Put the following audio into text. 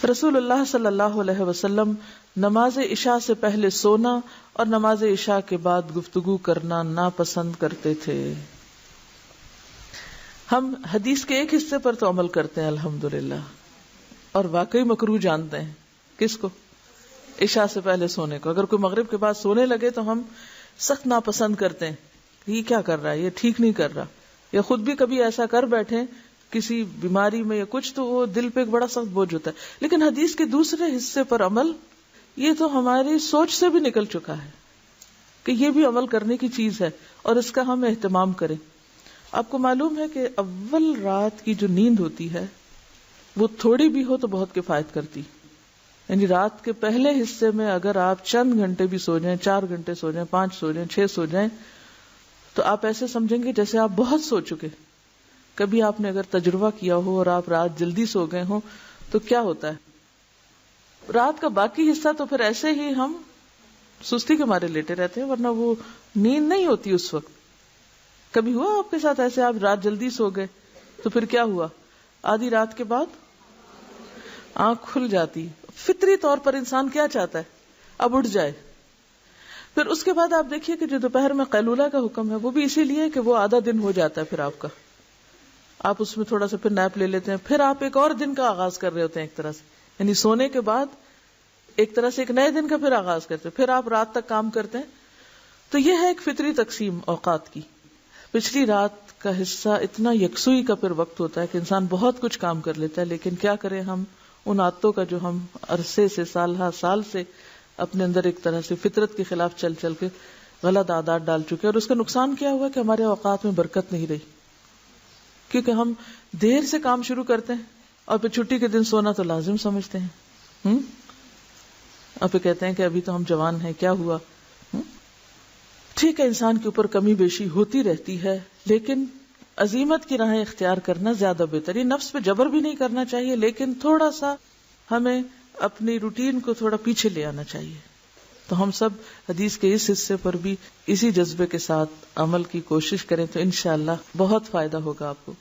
رسول اللہ صلی اللہ علیہ وسلم نماز عشاء سے پہلے سونا اور نماز عشاء کے بعد گفتگو کرنا ناپسند کرتے تھے. ہم حدیث کے ایک حصے پر تو عمل کرتے ہیں الحمدللہ، اور واقعی مکروہ جانتے ہیں. کس کو؟ عشاء سے پہلے سونے کو. اگر کوئی مغرب کے بعد سونے لگے تو ہم سخت ناپسند کرتے ہیں، یہ کیا کر رہا ہے، یہ ٹھیک نہیں کر رہا. یا خود بھی کبھی ایسا کر بیٹھے کسی بیماری میں یا کچھ، تو وہ دل پہ ایک بڑا سخت بوجھ ہوتا ہے. لیکن حدیث کے دوسرے حصے پر عمل، یہ تو ہماری سوچ سے بھی نکل چکا ہے کہ یہ بھی عمل کرنے کی چیز ہے اور اس کا ہم اہتمام کریں. آپ کو معلوم ہے کہ اول رات کی جو نیند ہوتی ہے وہ تھوڑی بھی ہو تو بہت کفایت کرتی. یعنی رات کے پہلے حصے میں اگر آپ چند گھنٹے بھی سو جائیں، 4 گھنٹے سو جائیں، 5 سو جائیں، 6 سو جائیں، تو آپ ایسے سمجھیں گے جیسے آپ بہت سو چکے. کبھی آپ نے اگر تجربہ کیا ہو اور آپ رات جلدی سو گئے ہوں تو کیا ہوتا ہے، رات کا باقی حصہ تو پھر ایسے ہی ہم سستی کے مارے لیٹے رہتے ہیں، ورنہ وہ نیند نہیں ہوتی اس وقت. کبھی ہوا آپ کے ساتھ ایسے، آپ رات جلدی سو گئے تو پھر کیا ہوا، آدھی رات کے بعد آنکھ کھل جاتی. فطری طور پر انسان کیا چاہتا ہے، اب اٹھ جائے. پھر اس کے بعد آپ دیکھیے کہ جو دوپہر میں قیلولہ کا حکم ہے وہ بھی اسی لیے کہ وہ آدھا دن ہو جاتا ہے، پھر آپ اس میں تھوڑا سا پھر نیپ لے لیتے ہیں، پھر آپ ایک اور دن کا آغاز کر رہے ہوتے ہیں ایک طرح سے. یعنی سونے کے بعد ایک طرح سے ایک نئے دن کا پھر آغاز کرتے ہیں، پھر آپ رات تک کام کرتے ہیں. تو یہ ہے ایک فطری تقسیم اوقات کی. پچھلی رات کا حصہ اتنا یکسوئی کا پھر وقت ہوتا ہے کہ انسان بہت کچھ کام کر لیتا ہے، لیکن کیا کریں ہم ان عادتوں کا جو ہم عرصے سے سال سے اپنے اندر ایک طرح سے فطرت کے خلاف چل چل کے غلط عادات ڈال چکے. اور اس کا نقصان کیا ہوا کہ ہمارے اوقات میں برکت نہیں رہی، کیونکہ ہم دیر سے کام شروع کرتے ہیں اور پھر چھٹی کے دن سونا تو لازم سمجھتے ہیں. اور پھر کہتے ہیں کہ ابھی تو ہم جوان ہیں، کیا ہوا. ٹھیک ہے، انسان کے اوپر کمی بیشی ہوتی رہتی ہے، لیکن عزیمت کی راہیں اختیار کرنا زیادہ بہتر. یہ نفس پہ جبر بھی نہیں کرنا چاہیے، لیکن تھوڑا سا ہمیں اپنی روٹین کو تھوڑا پیچھے لے آنا چاہیے. تو ہم سب حدیث کے اس حصے پر بھی اسی جذبے کے ساتھ عمل کی کوشش کریں تو انشاءاللہ بہت فائدہ ہوگا آپ کو.